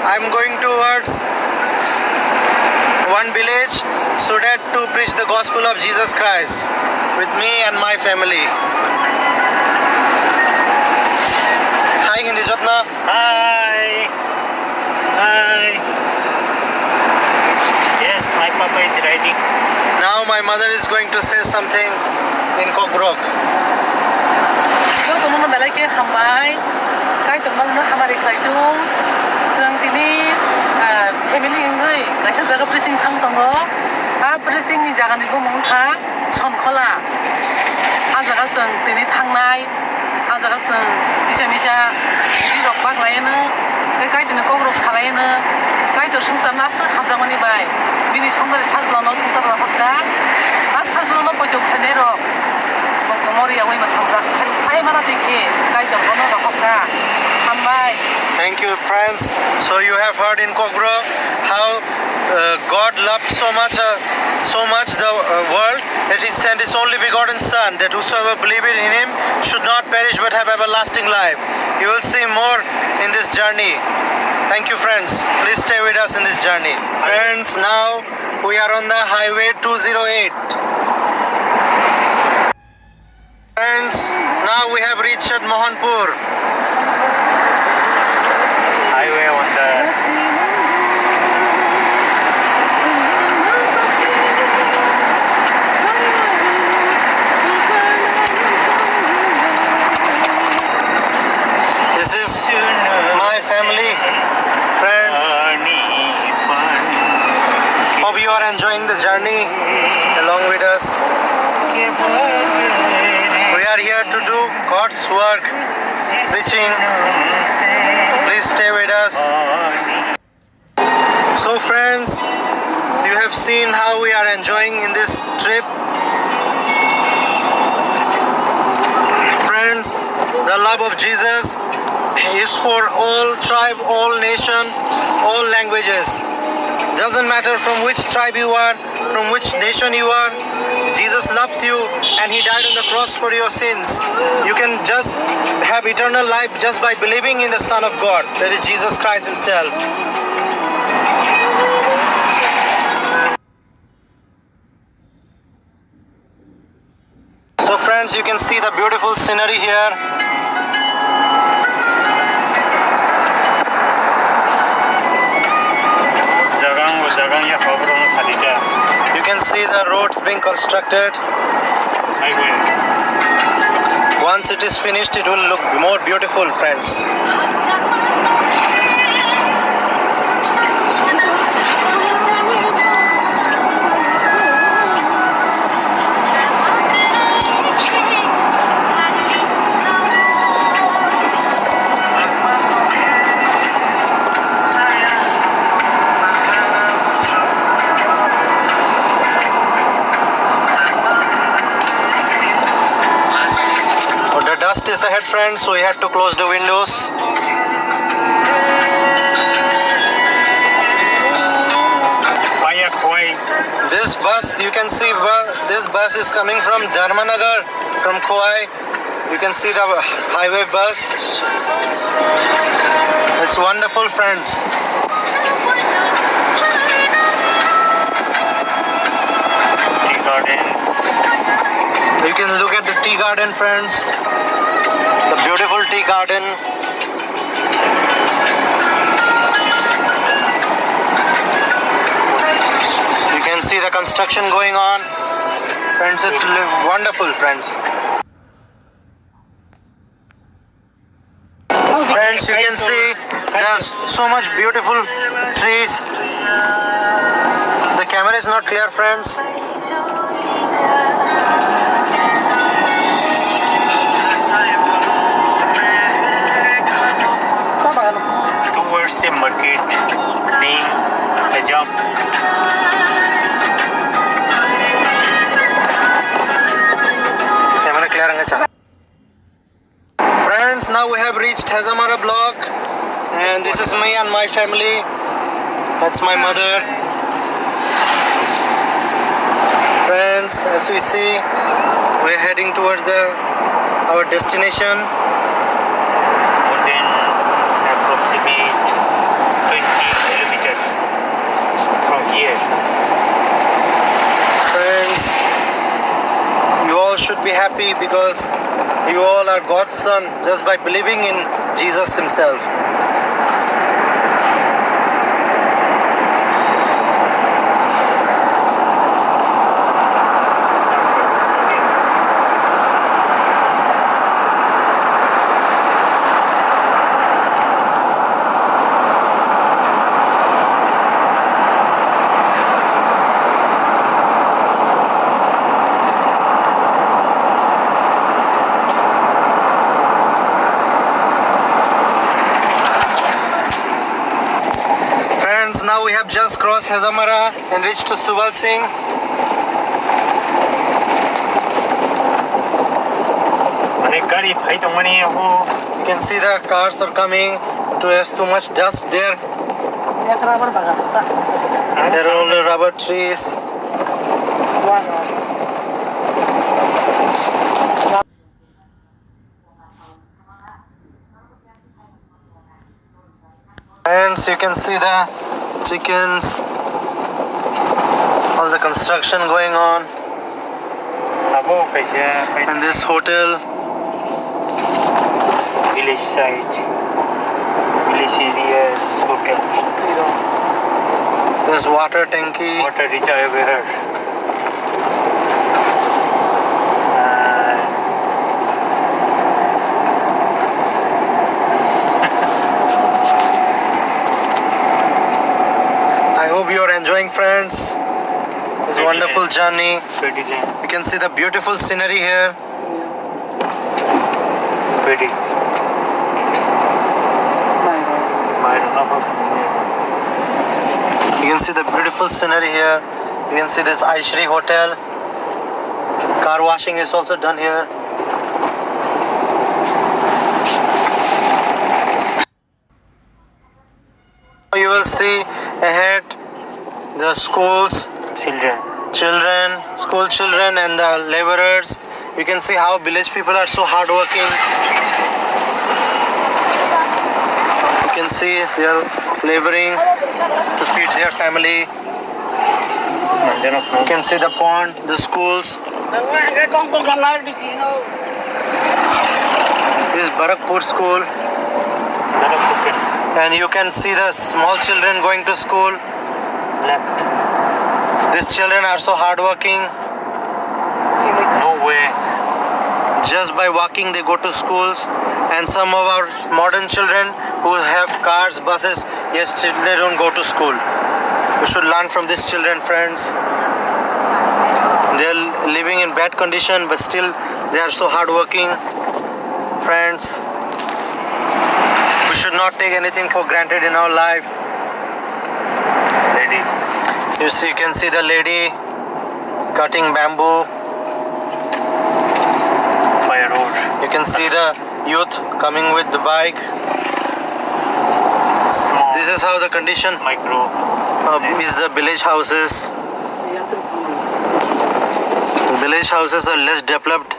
I'm going towards one village so that to preach the gospel of Jesus Christ with me and my family. Hi Hindi Jotna. Hi. Hi. Yes, my papa is riding. Now my mother is going to say something in kokborok. Chúng tôi muốn nói cái hàm bài, cái tụi nó hàm bài khai tung,ซึ่งที่นี่family người cái sẽ jaga pressing thang tong lo, pressing ni jaga ni bung tha, son khola, jagaซึ่งที่นี่ทางในjagaซึ่งดิฉันที่รอกบางไรนะcáiที่นี่ก็รอกสาไรนะcáiตัวสงสารน่าสึกหามจังวันนี้ไปบินช่องเลยชัดล้อนสงสารเราพักกันชัดล้อนไปจบคะแนนรอกMoria we matangza ay mana dikhe kai to kono ra hokka ambai. Thank you friends. So you have heard in kokborok how God loved so much the world that he sent his only begotten son, that whosoever believeth in him should not perish but have everlasting life. You will see more in this journey. Thank you friends. Please stay with us in this journey. Friends, now we are on the highway 208. Friends, now we have reached Mohanpur. Highway on the This is my family, friends. Hope you are enjoying the journey along with us. We are here to do God's work, preaching. Please stay with us. So friends, you have seen how we are enjoying in this trip. Friends, the love of Jesus is for all tribe, all nation, all languages. Doesn't matter from which tribe you are, from which nation you are. Jesus loves you and he died on the cross for your sins. You can just have eternal life just by believing in the Son of God, that is Jesus Christ himself. So friends, you can see the beautiful scenery here. You can see the roads being constructed. highway. Once it is finished, it will look more beautiful, friends. Dust is ahead, friends, so we had to close the windows. This bus, you can see, this bus is coming from Dharmanagar, from Khowai. You can see the highway bus. It's wonderful, friends. Tea garden. You can look at the tea garden, friends. The beautiful tea garden. You can see the construction going on. Friends, it's wonderful, friends. Friends, you can see there's so much beautiful trees. The camera is not clear, friends. Towards the market name Ajam. Camera clear anga. Friends, now we have reached Hazamara block, and this is me and my family. That's my mother. Friends, as we see, we're heading towards our destination. More than approximate 20 happy because you all are God's son just by believing in Jesus himself. Friends, now we have just crossed Hazamara and reached to Subal Singh. You can see the cars are coming. There's too much dust there. There are all the rubber trees. Friends, you can see the chickens, all the construction going on in this hotel. Village side, village areas, hotel, There's water tanky. water reservoir. I hope you are enjoying, friends, this wonderful journey. You can see the beautiful scenery here. Pretty. You can see the beautiful scenery here. You can see this Aishri Hotel. Car washing is also done here. You will see ahead the schools, school children and the laborers. You can see how village people are so hardworking. You can see they are laboring to feed their family. You can see the pond, the schools. This is Barakpur school. And you can see the small children going to school. These children are so hardworking. No way. Just by walking they go to schools. And some of our modern children who have cars, buses, yes, they don't go to school. We should learn from these children, friends. They are living in bad condition, but still they are so hardworking. Friends, we should not take anything for granted in our life. Lady. You can see the lady cutting bamboo. By road. You can see the youth coming with the bike. Small. This is how the condition Micro. is the village houses. Village houses are less developed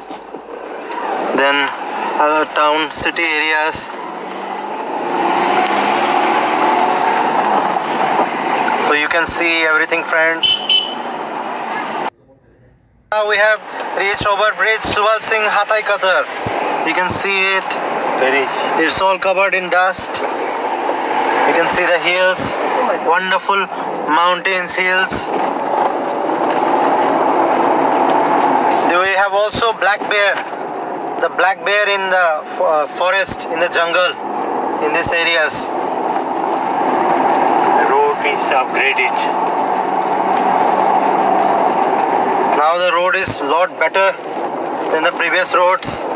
than town, city areas. So you can see everything, friends. Now we have reached over bridge Subal Singh Hatai Qatar. You can see it. It's all covered in dust. You can see the hills, wonderful mountains, hills. We have also black bear. The black bear in the forest, in the jungle, in these areas. The road is upgraded. Now the road is a lot better than the previous roads.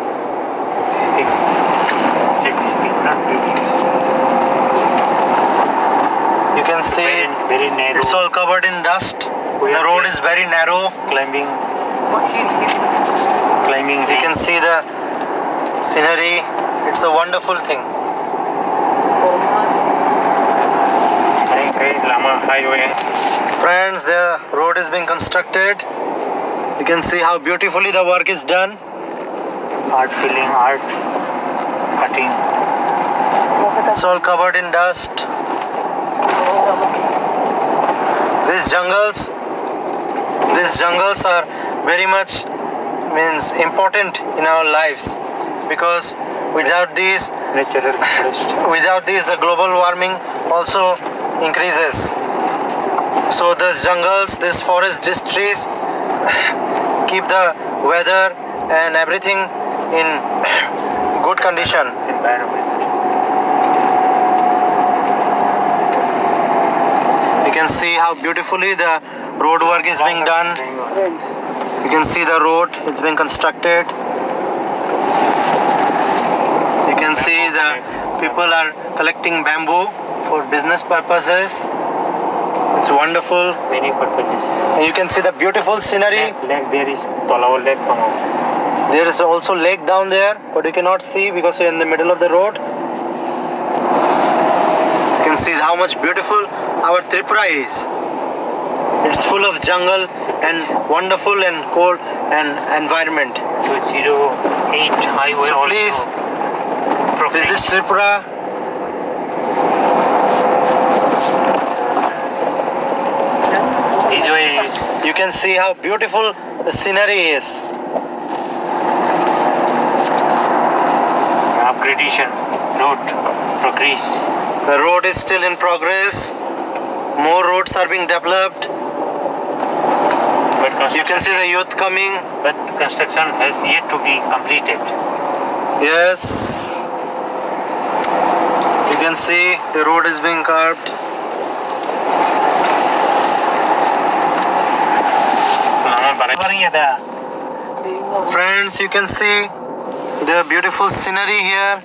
Existing, not buildings. You can see Very narrow. it's all covered in dust. The road is very narrow. Climbing. You can see the scenery. It's a wonderful thing. Lama highway. Friends, the road is being constructed. You can see how beautifully the work is done. Art filling, art cutting. It's all covered in dust. These jungles are very much means important in our lives, because without these Natural forest. the global warming also increases. So these jungles, this forest, these trees keep the weather and everything in good condition. Environment. You can see how beautifully the road work is being done. You can see the road, it's being constructed. You can see the people are collecting bamboo for business purposes. It's wonderful. Many purposes. And you can see the beautiful scenery. Lake there is Tolawal Lake. There is also lake down there, but you cannot see because you're in the middle of the road. You can see how much beautiful our Tripura is. It's full of jungle and wonderful and cold and environment. 208 highway So also. please visit Progress. Tripura. This way is You can see how beautiful the scenery is. upgradation road progress. The road is still in progress. More roads are being developed. But You can see the youth coming. but construction has yet to be completed. Yes. You can see the road is being carved. Friends, you can see the beautiful scenery here.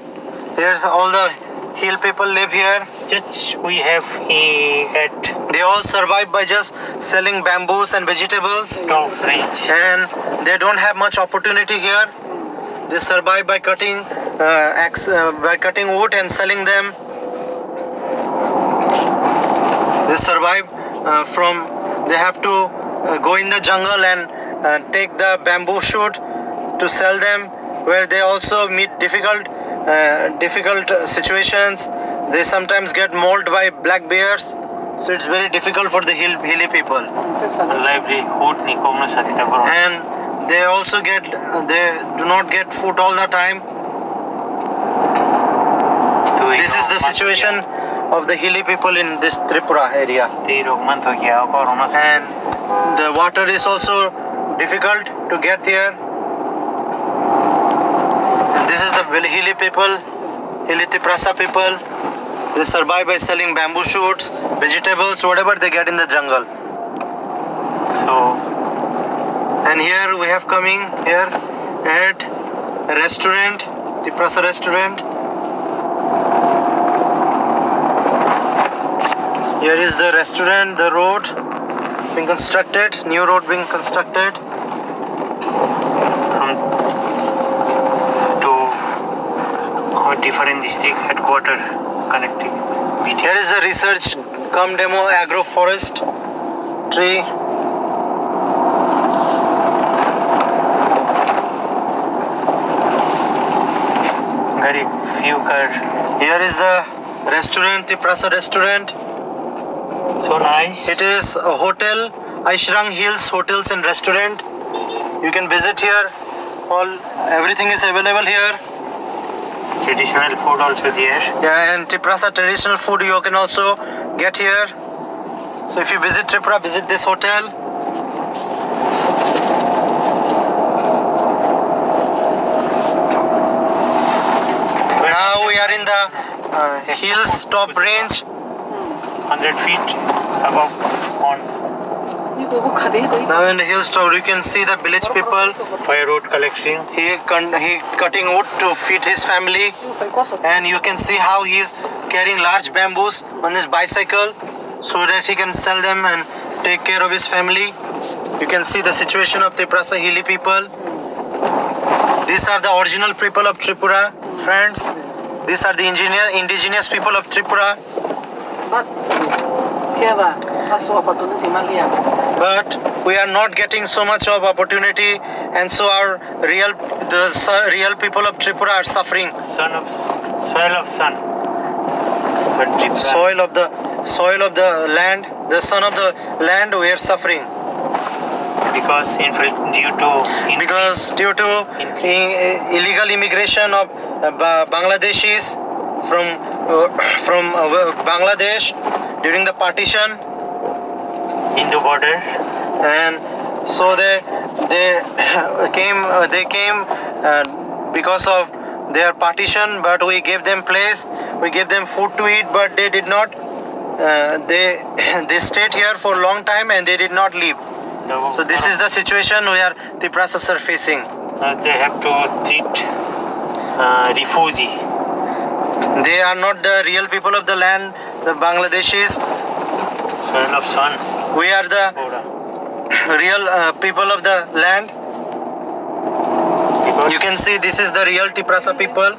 Here's all the hill people live here. Just we have at They all survive by just selling bamboos and vegetables, top range. and they don't have much opportunity here. They survive by cutting wood and selling them. They survive they have to go in the jungle and take the bamboo shoot to sell them, where they also meet difficult situations. They sometimes get mauled by black bears, so it's very difficult for the hilly people. Livelihood ni komna satita baro. And they also they do not get food all the time. This is the situation of the hilly people in this Tripura area. And the water is also difficult to get here. And this is the hilly people, hilly Tiprasa people. They survive by selling bamboo shoots, vegetables, whatever they get in the jungle. So And here we have coming here at a restaurant, Tiprasa restaurant. Here is the restaurant, the road being constructed, new road being constructed. from to our different district headquarter connecting. Here is the research cum demo agroforest tree. Very few car. Here is the restaurant, Tiprasa restaurant. So nice. It is a hotel, Aishrang Hills Hotels and Restaurant. You can visit here. Everything is available here. Traditional food also there. Yeah, and Tiprasa traditional food you can also get here. So if you visit Tripura, visit this hotel. Now we are in the hills top range. 100 feet above on Now in the hills top, you can see the village people. fire road collecting. He cutting wood to feed his family, and you can see how he is carrying large bamboos on his bicycle so that he can sell them and take care of his family. You can see the situation of Tiprasa hilly people. These are the original people of Tripura, friends. These are the indigenous people of Tripura. But we are not getting so much of opportunity, and so the real people of Tripura are suffering. Soil of sun. But Tripura, Soil of the land, the son of the land, we are suffering. because due to illegal immigration of Bangladeshis from Bangladesh during the partition, Hindu border. and so they came because of their partition, but we gave them place, we gave them food to eat, but they did not they stayed here for a long time and they did not leave. So this is the situation where Tiprasas are facing. They have to treat refugee. They are not the real people of the land, the Bangladeshis. Soil of sun. We are the real people of the land. Because You can see this is the real Tiprasa people.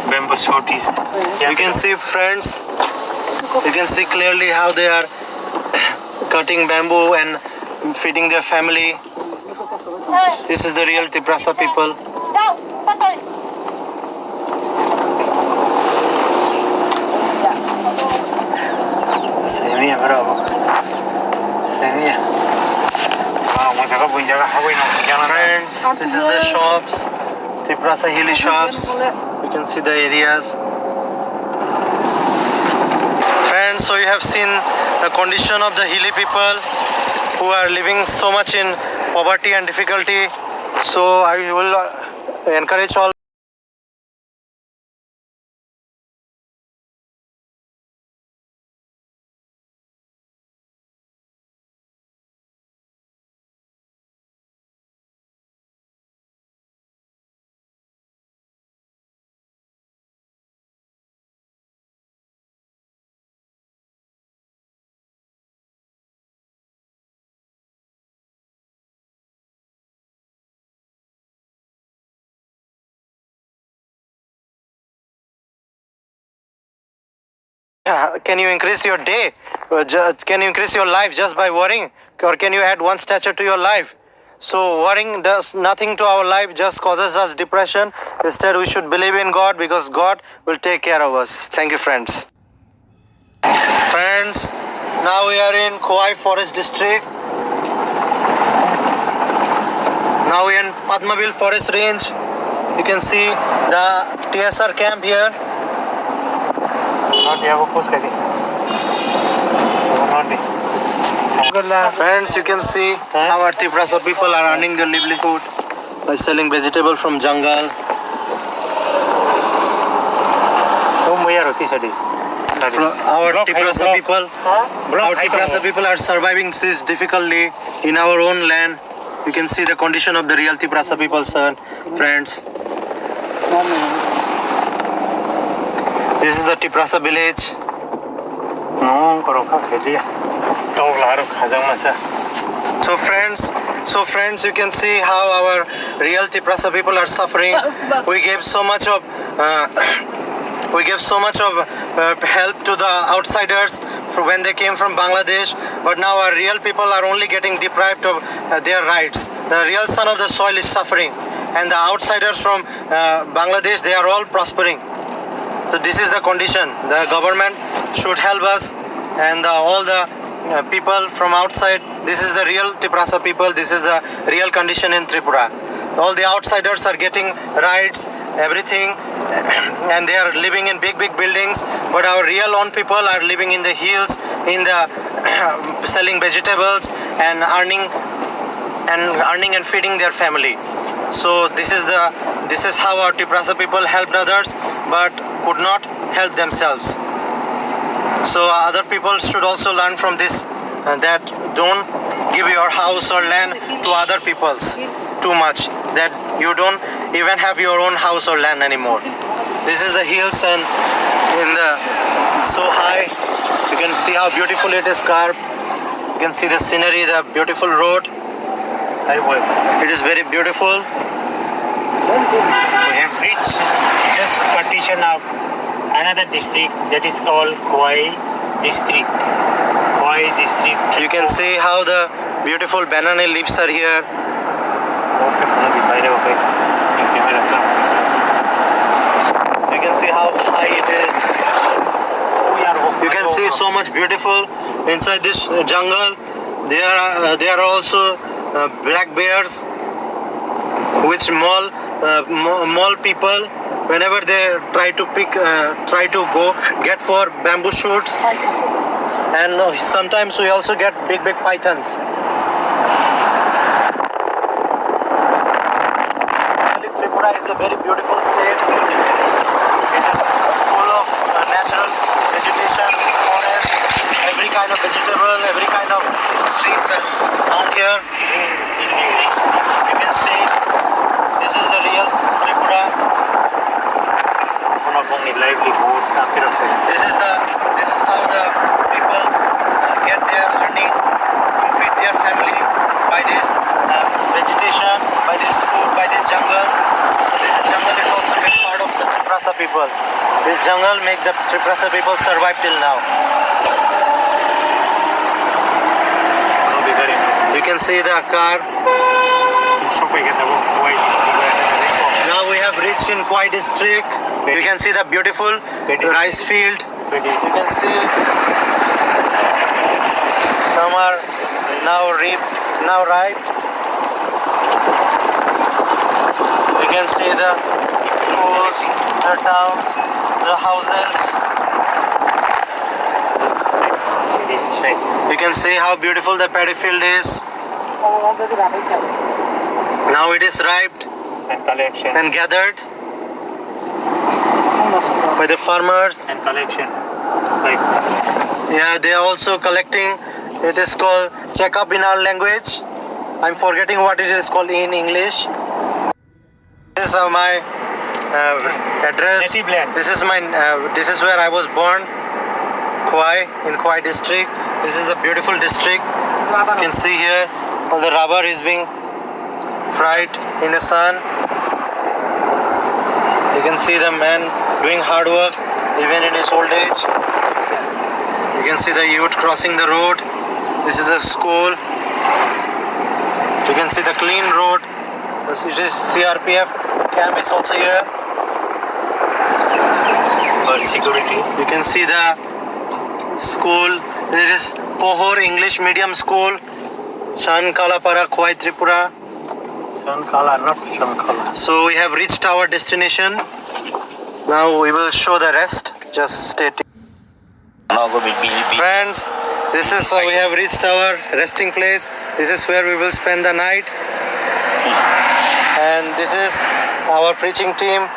bamboo shoot is. You can see, friends, you can see clearly how they are cutting bamboo and feeding their family. This is the real Tiprasa people. Semi bravo. Semi. Friends, this is the shops, Tiprasa hilly shops. You can see the areas. Friends, so you have seen the condition of the hilly people who are living so much in poverty and difficulty. So I will encourage all. Can you increase your day? Can you increase your life just by worrying? Or can you add one stature to your life? So worrying does nothing to our life, just causes us depression. Instead, we should believe in God because God will take care of us. Thank you, friends. Friends, now we are in Kauai Forest District. Now we are in Padmaville Forest Range. You can see the TSR camp here. Friends, you can see how our Tiprasa people are earning their livelihood by selling vegetable from jungle. Our Tiprasa people are surviving this difficultly in our own land. You can see the condition of the real Tiprasa people, sir, friends. This is the Tiprasa village. So friends, you can see how our real Tiprasa people are suffering. We gave so much of help to the outsiders when they came from Bangladesh, but now our real people are only getting deprived of their rights. The real son of the soil is suffering, and the outsiders from Bangladesh, they are all prospering. So this is the condition. The government should help us, and all the people from outside. This is the real Tiprasa people. This is the real condition in Tripura. All the outsiders are getting rights, everything, and they are living in big buildings, but our real own people are living in the hills, in the selling vegetables and earning and feeding their family. So this is how our Tiprasa people helped others but could not help themselves. So other people should also learn from this, that don't give your house or land to other people's too much, that you don't even have your own house or land anymore. This is the hills, and so high. You can see how beautiful it is carved. You can see the scenery, the beautiful road. It is very beautiful. We have reached just partition of another district that is called Kauai district. Kauai district. You can see how the beautiful banana leaves are here. You can see how high it is. You can see so much beautiful inside this jungle. There are also black bears, which maul people whenever they try to go get for bamboo shoots. And sometimes we also get big pythons. Tripura is a very beautiful state. It is full of natural vegetation, forest, every kind of vegetable, every kind of trees are found here. You can see this is the real Tripura. This is how the people get their earning to feed their family by this vegetation, by this food, by this jungle. So this jungle is also a big part of the Triprasa people. This jungle make the Triprasa people survive till now. You can see the car. Now we have reached in Kwai district. You can see the beautiful rice field. You can see some are now ripe. You can see the schools, the towns, the houses. You can see how beautiful the paddy field is. Now it is ripe and gathered by the farmers. And collection. Yeah, they are also collecting. It is called check-up in our language. I'm forgetting what it is called in English. This is my address. Native land. This is where I was born. In Kwai district. This is a beautiful district. You can see here all the rubber is being fried in the sun. You can see the man doing hard work even in his old age. You can see the youth crossing the road. This is a school. You can see the clean road. It is CRPF camp is also here. For security. You can see the school. There is Pohor English Medium School, Shankalapara, Kwai Tripura. Shankala, not Shankala. So we have reached our destination. Now we will show the rest. Just stay tuned. Friends, this is how we have reached our resting place. This is where we will spend the night. And this is our preaching team.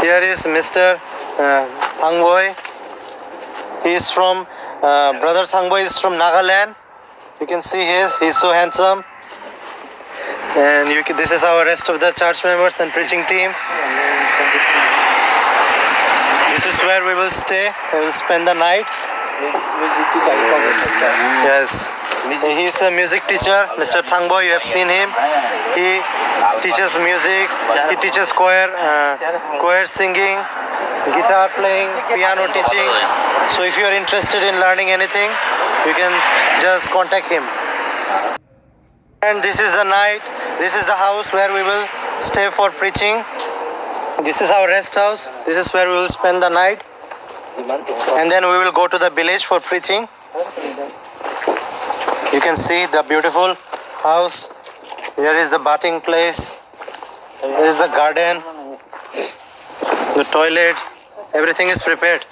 Here is Mr. Thangboy. He is from, Brother Thangboy is from Nagaland. You can see he's so handsome. And this is our rest of the church members and preaching team. This is where we will stay. We will spend the night. Yes. He's a music teacher, Mr. Thangboy. You have seen him. He teaches music. He teaches choir singing, guitar playing, piano teaching. So if you are interested in learning anything, you can just contact him. And this is the night. This is the house where we will stay for preaching. This is our rest house. This is where we will spend the night. And then we will go to the village for preaching. You can see the beautiful house. Here is the bathing place. Here is the garden. The toilet. Everything is prepared.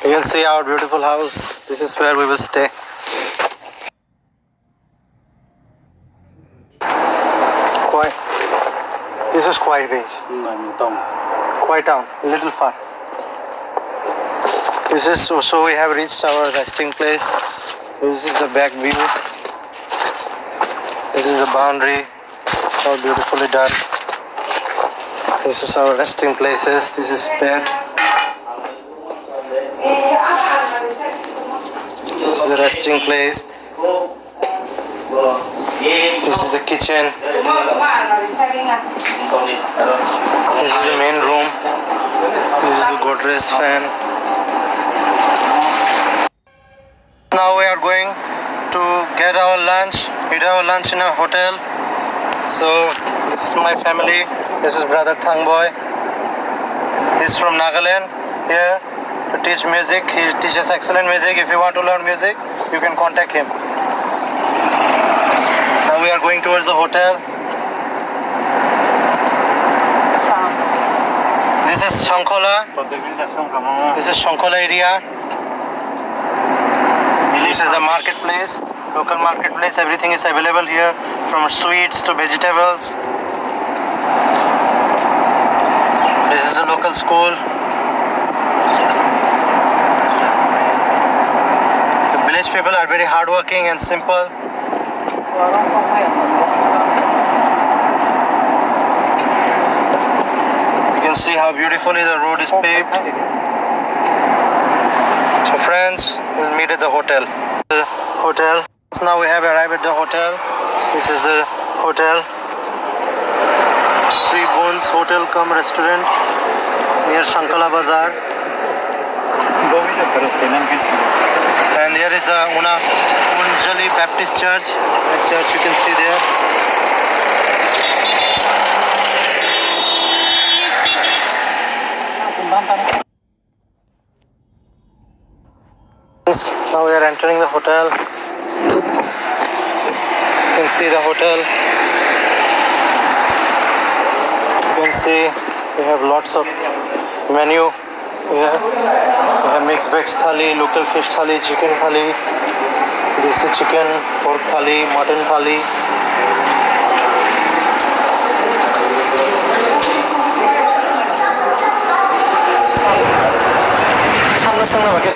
You can see our beautiful house. This is where we will stay. This is Kwai range. Kwai town, a little far. This is so we have reached our resting place. This is the back view. This is the boundary. All beautifully done. This is our resting places. This is bed. This is the resting place. This is the kitchen. This is the main room. This is the Godrej fan. Now we are going to get our lunch, eat our lunch in a hotel. So this is my family. This is Brother Thangboy. He's from Nagaland here to teach music. He teaches excellent music. If you want to learn music, you can contact him. Now we are going towards the hotel. This is Shankola. This is Shankola area. This is the marketplace, local marketplace. Everything is available here, from sweets to vegetables. This is the local school. The village people are very hardworking and simple. You can see how beautifully the road is paved. So friends, we'll meet at the hotel. So now we have arrived at the hotel. This is the hotel. Three Bones Hotel cum restaurant near Shankala Bazaar. And here is the Unjali Baptist Church. The church you can see there. Now we are entering the hotel. You can see the hotel. You can see we have lots of menu here. We have mixed veg thali, local fish thali, chicken thali, desi chicken, pork thali, mutton thali. Sama-sama pakai.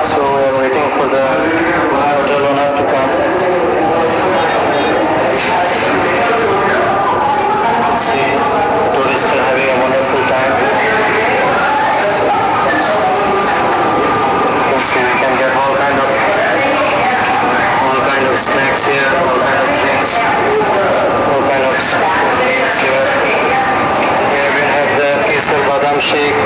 So we are waiting for the hotel owner to come. See, tourists are having a wonderful time. You can see we can get all kind of snacks here, all kind of drinks, all kind of snacks here. Here we have the Kesar Badam Shake.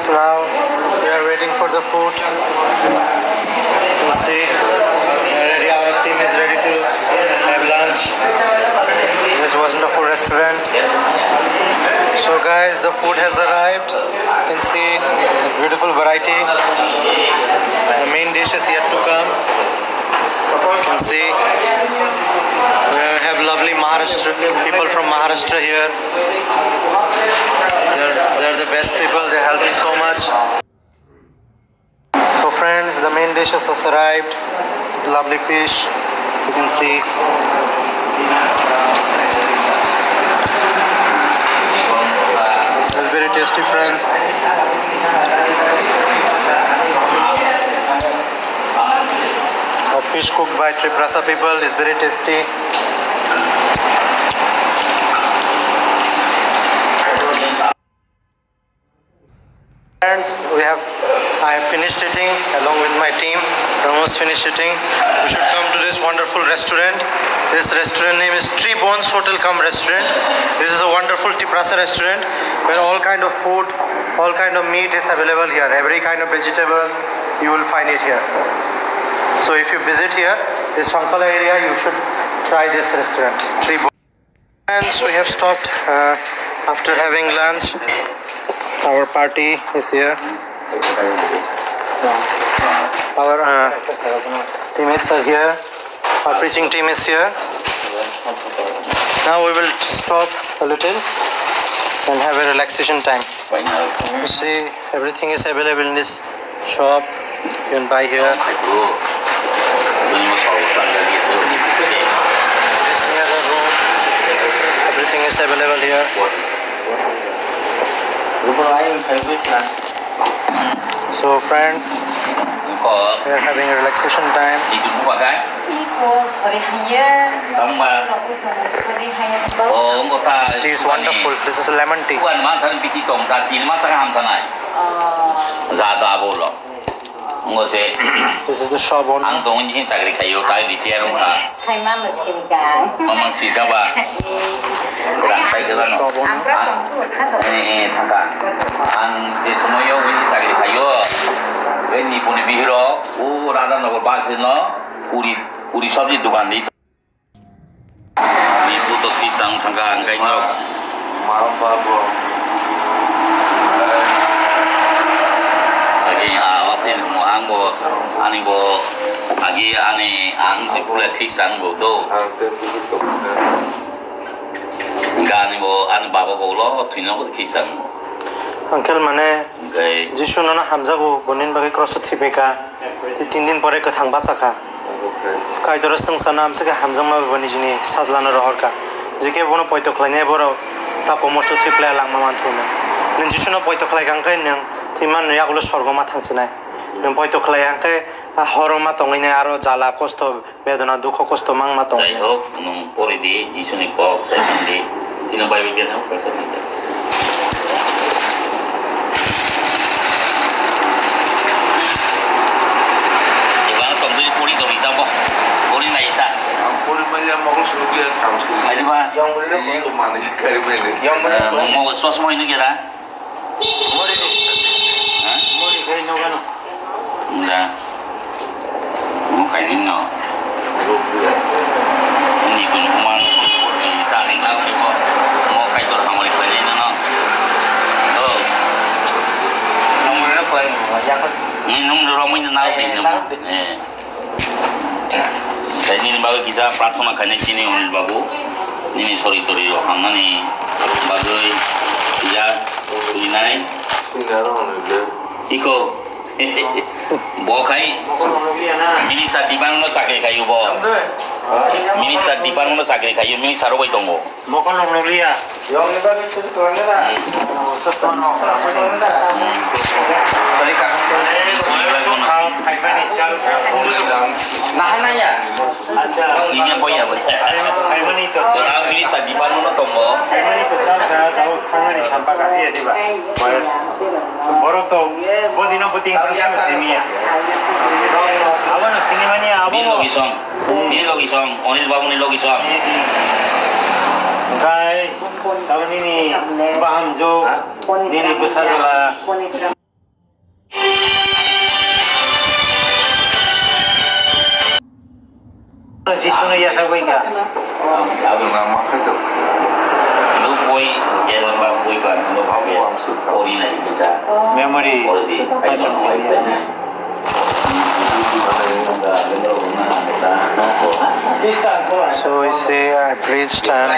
Now we are waiting for the food. You can see already our team is ready to have lunch. This wonderful restaurant. So guys, the food has arrived. You can see beautiful variety. The main dish is yet to come. You can see we have lovely Maharashtra people from Maharashtra here. They're the best people. They help me so much. So friends, the main dishes has arrived. It's lovely fish. You can see. It's very tasty, friends. A fish cooked by Triprasa people is very tasty. Friends, I have finished eating along with my team. Almost finished eating. You should come to this wonderful restaurant. This restaurant name is Three Bones Hotel cum restaurant. This is a wonderful Triprasa restaurant where all kind of food, all kind of meat is available here. Every kind of vegetable you will find it here. So if you visit here, this Shankala area, you should try this restaurant. Three Bones. Friends, we have stopped after having lunch. Our party is here. Our teammates are here. Our preaching team is here. Now we will stop a little and have a relaxation time. You see, everything is available in this shop. You can buy here. Just near the road. Everything is available here. So friends, we are having a relaxation time. 정말 뭐다 This tea is wonderful. This is lemon tea. kuan tan biti tong ta tin ma sa ham sanai za da bo lo ngo se This is the shop owner. ang dong yin sa gri kayo tai di tie rong ka mamang si ka ba ran sai This is ka the no shop owner. thang ka ang de somo yo wi sa gri kayo वे नी पुने बिहिरो वो राधानगर पास न पूरी पूरी सब्जी दुकान दी नी पुतो की संग थंगा अंगाई न आगे आवाते मो आंगो आनी बो आगे आने आंग से पूरा की संग बो दो गानी बो आनी बाबा बोलो तीनों को की संग Uncle mane गए Jishu nana hamjago bonin bagi cross thipeka. 3 din pore ka thang basaka. Kai doro sung sana amsaka hamjama bani jini sajlana rohorka. Jeke bono poito khlaine boro ta komosto thipla langma manthuna. Nen Jishu no poito khlai gangkai nang timan yagulo sorgoma thangchinai. Nen poito khlai angkai horoma tongine aro jala kosto bedona dukho kosto mangma tong. I hope nung pori di jisuni ko sa hindi tinabay bigyan ako sa dito. Iwan tong dili pori to bita mo. Pori na isa. Ay di ba? Mo sos mo ini kira. Ha? Mori kayo no gano. Nda. Mo kainin no. Hindi ko naman pori ta rin na ko. Mo kay to hamori kainin no. Oh. Ini nomor ramai na naik ni mo. Jadi ini bagai kita pratona kanya sini orang bagu. Ini sorry tori lo hanga ni bagai dia kulinai. Iko. Bokai. Mini sa dipan mo sakit kayu bo. Mini sa dipan mo sakit kayu mini saro boy tongo. Mokon lo nulia. Ini apa ya? 할머니 또 So now mini sa dipan mo tongo. 할머니 또 쌀다 또 할머니 잠바 같이 해봐. 뭐로 또 보디노 보팅 크리스마스 세미야. 아버는 시니마니야 아버. Ini logi song. Ini logi song. Onil babu ni logi song. Kai tahun ini paham jo diri besar lah. Jisuna ya sabai ka. Lu boy, jangan bawa boy kan, lu bawa ori na bisa. Memory. Ori di, kayu no itu. So we say I preached and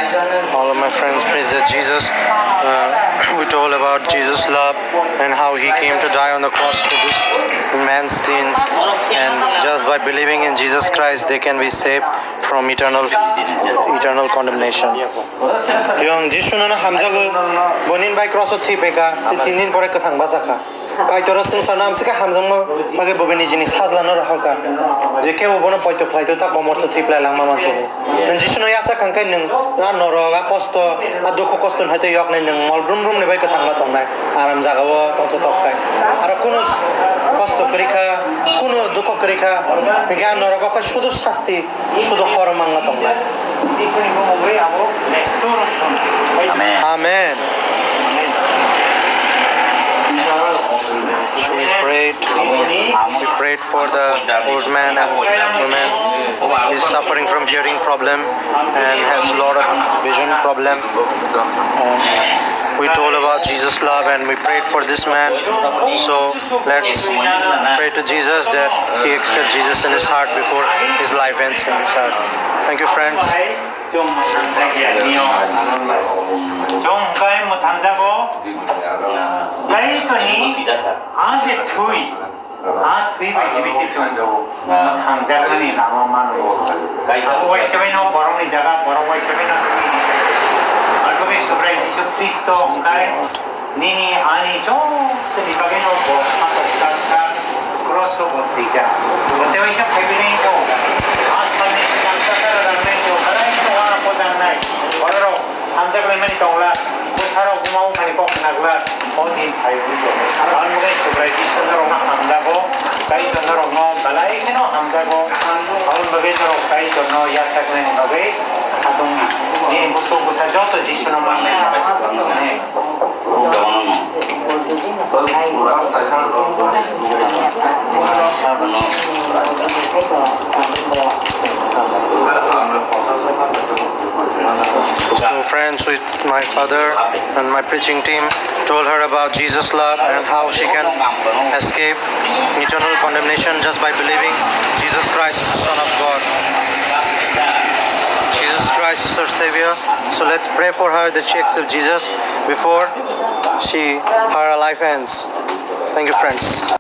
all of my friends praised Jesus. We told about Jesus' love and how he came to die on the cross for this man's sins, and just by believing in Jesus Christ they can be saved from eternal condemnation. Yung Jishu na hamjago bonin by cross thipeka 3 din pore ka thang basaka. Kai toro sing sanam sika hamjang page bobeni jini sajlana rahaka. Jeke bono poito khlaito ta komorto thipla langma manso. Nen Jishu no yasa kangkai nung na noroga kosto a dukho kosto haito yok nai nung mol brum brum ne bai ka thangma tongnai aram jagawo tong to tokai. Aro kuno kosto korika kuno dukho korika mega noroga ka shudu shasti shudu hor mangma tongnai. Jisuni ko mo abo next tour. Amen. Amen. So we prayed for the old man and woman who is suffering from hearing problem and has a lot of vision problem. And we told about Jesus' love and we prayed for this man. So let's pray to Jesus that he accepts Jesus in his heart before his life ends in his heart. Thank you, friends. 좀 가이 뭐 당자고 가이더니 아세 투이 아 투이 바이시비시 좀 당자거니 나만만으로 아고 와이셔베노 버롱이 자가 버롱 와이셔베노 알고비 sobre Jesus Cristo 가이 니니 아니 좀 니바게노 뭐 하고 cross over tiga. Tapi saya family itu, asal ni sedang cakap dengan itu, kalau itu orang apa jangan, orang hamzah kalau mana taulah, usara gumau kani kok nagla, orang hayu itu. Kalau mungkin sebagai sendiri orang hamzah ko, kai sendiri orang balai ni no hamzah ko, kalau mungkin orang kai sendiri ya saklen bagai, atungi. Ni busuk busuk jauh tu jisu nama ni. So friends, with my father and my preaching team told her about Jesus' love and how she can escape eternal condemnation just by believing Jesus Christ is the Son of God. Jesus Christ is her Savior. So let's pray for her that she accepts Jesus before her life ends. Thank you, friends.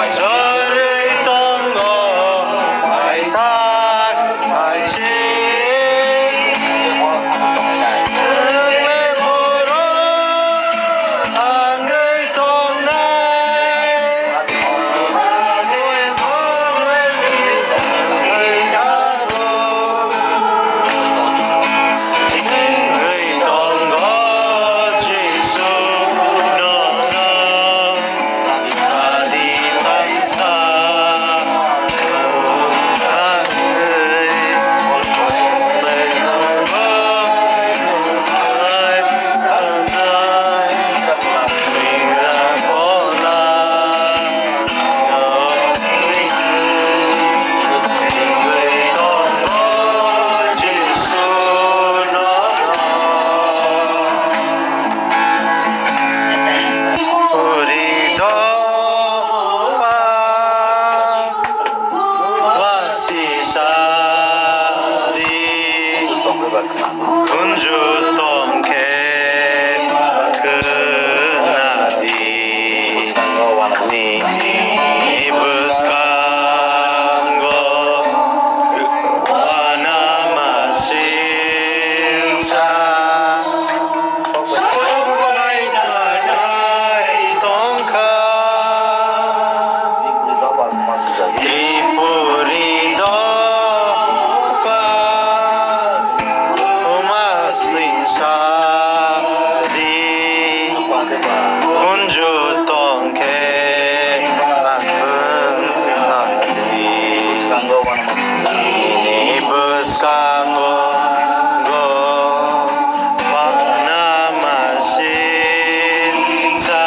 저를 동거 아이탁하시 은혜 보러 한글 동날 너의 노래를 하고 의동거 지수 너너 아디 탐사 우리 더 와시사디 군주 똥개 그나디 이브스강고 와나마신차 똥카 Tripurido fa umasinsa di unju tongke makbenadi ibesango go wanamasinsa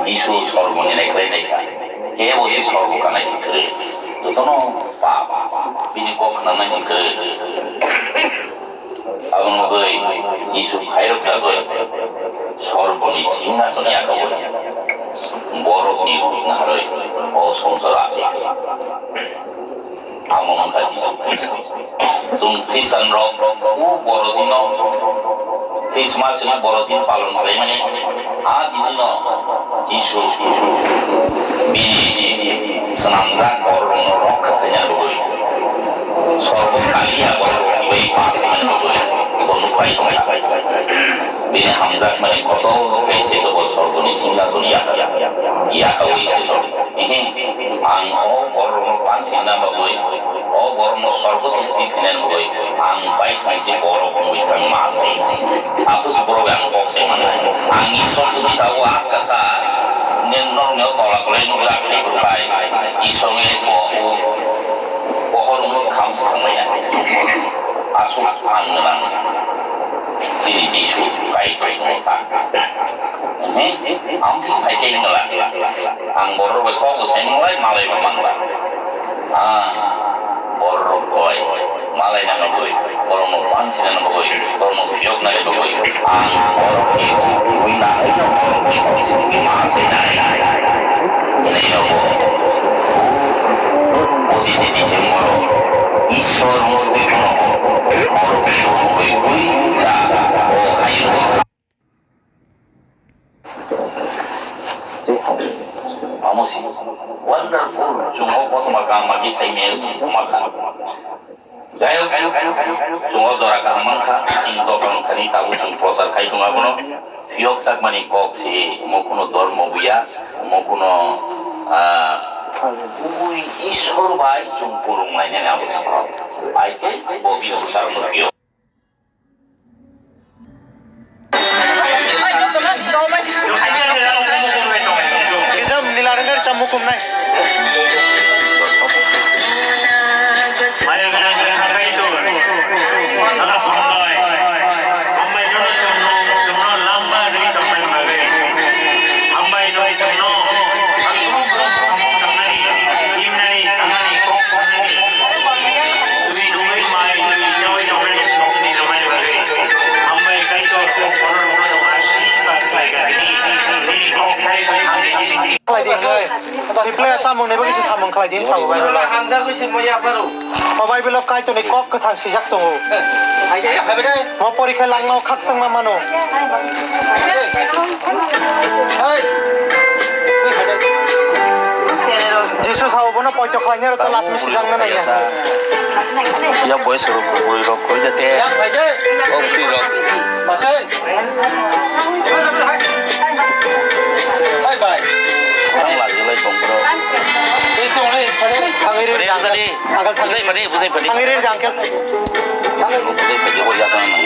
যিশু সর্বনে নেখাই কে বসে সর্বকানাই শিখরে ততন পাপ বিনি কখনাই শিখরে আগুনগৈ যিশু খাইরক জাগৈ সর্বনি সিংহাসনে আগাবৈ বরফনি নাহারৈ ও সংসার আছে আমনকা যিশু খ্রিস্ট जों ख्रिस्टान रक बर'दिनाव ख्रिस्टमास बर'दिन पालन खालामनानै आ दिनाव जिसु बिनि सोनांजान बर'नो रक खालामनो लुबैयो 서버칼리야 버로기의 바스만 번호파이 동사 내 함작만의 것도 배치에서 서버니 신나소니 야하고 있어서 ang 버로는 반신나 먹어요 버로는 서버도 뒤편에는 거예요 ang 바이트지 버로 공부했던 마세 아프스 버로가 안 복세만 ang이 서투비다고 아까사 nenoknya tolak lain ulah berbaik isongnya pohon kamu semuanya asuh pangeran jadi disu kayak mereka amti kayak ini lah angbor berkau semulai malai memanglah bor boy malai nama boy orang mau pansi nama boy orang mau piok nama boy orang itu wina orang itu masih ini apa posisi di semua isor mesti kono orang itu boy ya oh kayu kamu sih wonderful cuma kau makan magi saya mesin makan Gayo, sungo dora ka mangka, into kang kanita usung posar kai tunga kuno, fiok sak mani kok si mo kuno dor mo buya, mo kuno ubui isor bai jung purung lainnya ni abis, aike bobi usar mo fiok. Kisah nilaran dari tamu kum nai. Ayo kadang-kadang apa itu? Ada pandai. Amai jono jono lamba dari tempat bagai. Amai jono jono satu kanari, imnari, kanari, kok kanari. Dui mai, dui jauh jauh ni semua ni tempat bagai. Amai kaito orang orang masih pakai gani. Ni kok kai kai Kalai di sini. Di play camung ni bagi si camung kalai di camung bayi belok. Hamzah ku sih moya baru. Bayi belok kai tu ni kok ke thang sijak tu. Aja ya apa dah? Mau pori kai lang mau kak sang mama no. Hai. Jesus hau bono poito kalai ni rata last misi jang na ya. Ya boy suruh bui rokok aja teh. Yang aja. Oh bui rok. Masai. Bye bye. Orang lagi lagi kompro. Itu ni. Angiri Beri jangkel. tadi. Angkel Pusai beri, pusai beri. Angiri jangkel. Pusai beri boleh asal nang.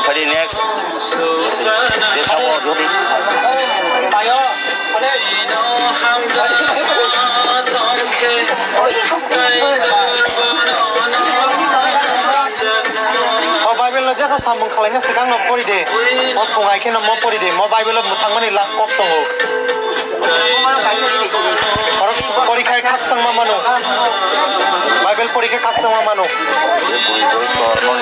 Beri next. Dia sama jadi. Ayo. Oh Bible lo jasa samung kalainya sekarang no pori deh. Oh pungai kena mau pori deh. Mau Bible lo mutang mana lak kok tu. Orang pori kai kak sang mama no. Bible pori kai kak sang mama no. Dia bui bui skor nol.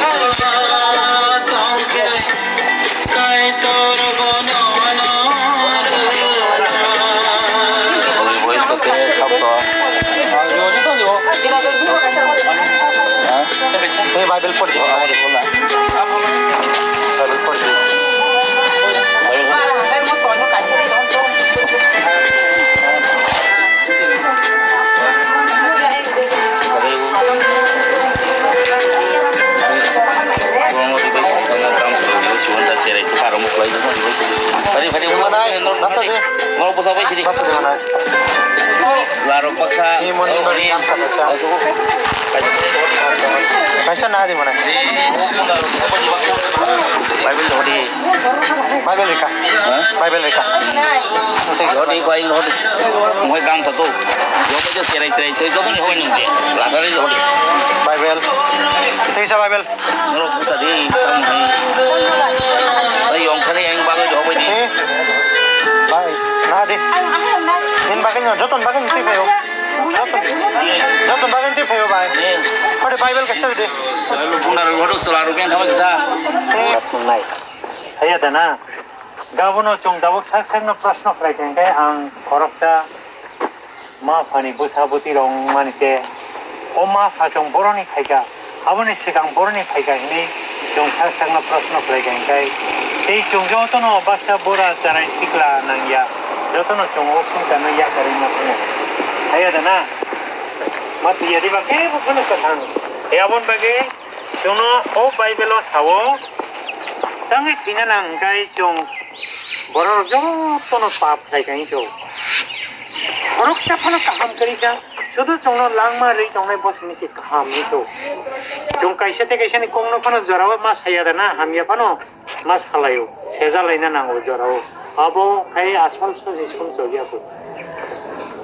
Bui bui skor teh kap tu. Hey Bible pori. Ada bola. Bible pori. Masa sih? Mau pusat apa sih? Masa di mana? Larok paksa. Ini mau nimba di Amsa Kasha. Kasha na di mana? Bible hodi. Bible Rika. Bible Rika. Hodi ko aing hodi. Mo kam satu. Yo baca serai serai itu kan hoi nungte. Ladar itu hodi. Bible. Kita Bible. Ngoro pusat di tam hai. Ai yong khani ang bagai jo bai di. Bye. Na di. Nin bagai nyo joton bagai nti phayo. Joton bagai nti phayo bye. Pada Bible kasha di. Lalu punar hodo selalu yang kami kisah. Nai. Saya dana. Gabono chung dabok sak no prashno khlaiken kai ang korokta ma phani busabuti rong manite o ma phasong boroni khaika aboni sigang boroni khaika ni chung sak no prashno khlaiken kai tei chung jo to no baksa bora charai sikla nang ya 저도는 좀 옥순자는 약간이 맞고 해야 되나 맞 이해리 밖에 부분은 그상 대학원 밖에 저는 바이벨로 사고 땅에 그냥 안 가이 좀 뭐라고 좀 또는 밥 가이가이죠 버럭 샤파는 까함 그러니까 저도 정말 랑마를 정말 보시면서 까함이죠 좀 가이셔 되게시니 공로파는 저라고 마스 해야 되나 함이야 파노 마스 할라요 세살라이나 나고 저라고 아보 가이 아스팔 소시 손석이하고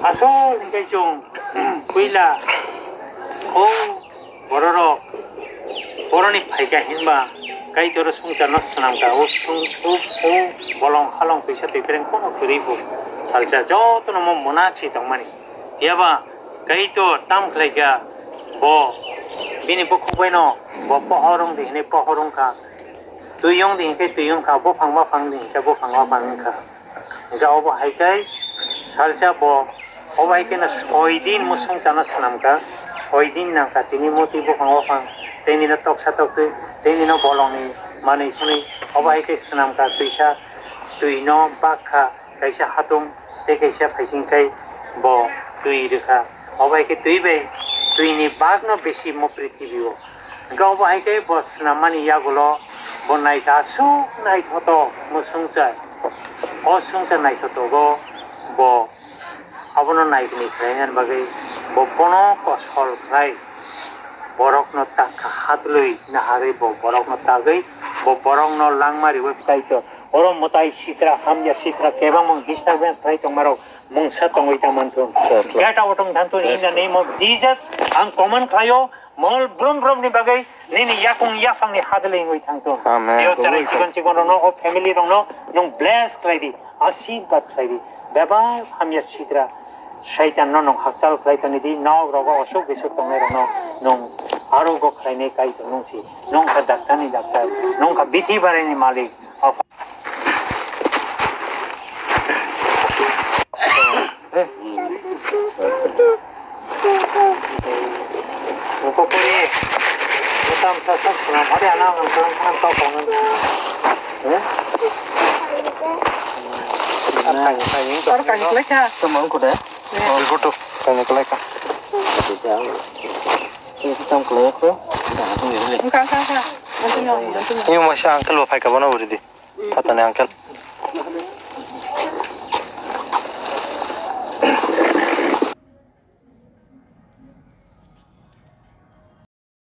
아솔 그러니까 좀 구일라 오 뭐라로 보러니 파이가 힘마 가이 도로 송사는 스남가 오 bolong halong tu satu piring kono kuribu salsa jo tu namo monachi tongmani diaba kai to tam khlaiga bo bini bokhu bueno bo pohorong de ne pohorong ka tuyong de ke tuyong ka bo phangwa phang de ka bo phangwa phang ka ga obo hai kai salsa bo obai ke na soidin musong sana snam ka soidin na ka tini moti bo phangwa phang teni na tok sa tok tu teni na bolong ni mani khuni obai ke snam ka tuisa tui no bakha kaisa hatung te kaisa phaising kai bo tui rekha obai ke tui be tui ni bag no beshi mo prithibio ga obai ke bos namani yagulo bo nai ka su nai thoto mo sungsa o sungsa nai thoto go bo abono nai ni khaingan bagai bo kono kosol khai borok no takha hatlui na hare bo borok no tagai bo borok no langmari website to orang motai sitra hamya sitra kebang mong disturbance khai tongmaro mong sa tongoi tamanton get out ong thanton in the name of Jesus ang common khayo mol brum ni bagai ni yakung yafang ni hadle ngoi thangton dio charai chigon no o family rong no nong bless khai di ashirwad khai di baba hamya sitra shaitan no nong haksal khai tani di no rogo osok besok tongai no nong aro go khai ne kai to nong si nong ka daktar nong ka bithi bare ni malik kokborok utam sasak na hari anak orang tau kongen Or kain keleka. Teman ku deh. Goto kane koleka Hitam kelek tuh. Engkau. Nanti nyong. ini masih angkel lo pai ka bana uridi patane angkel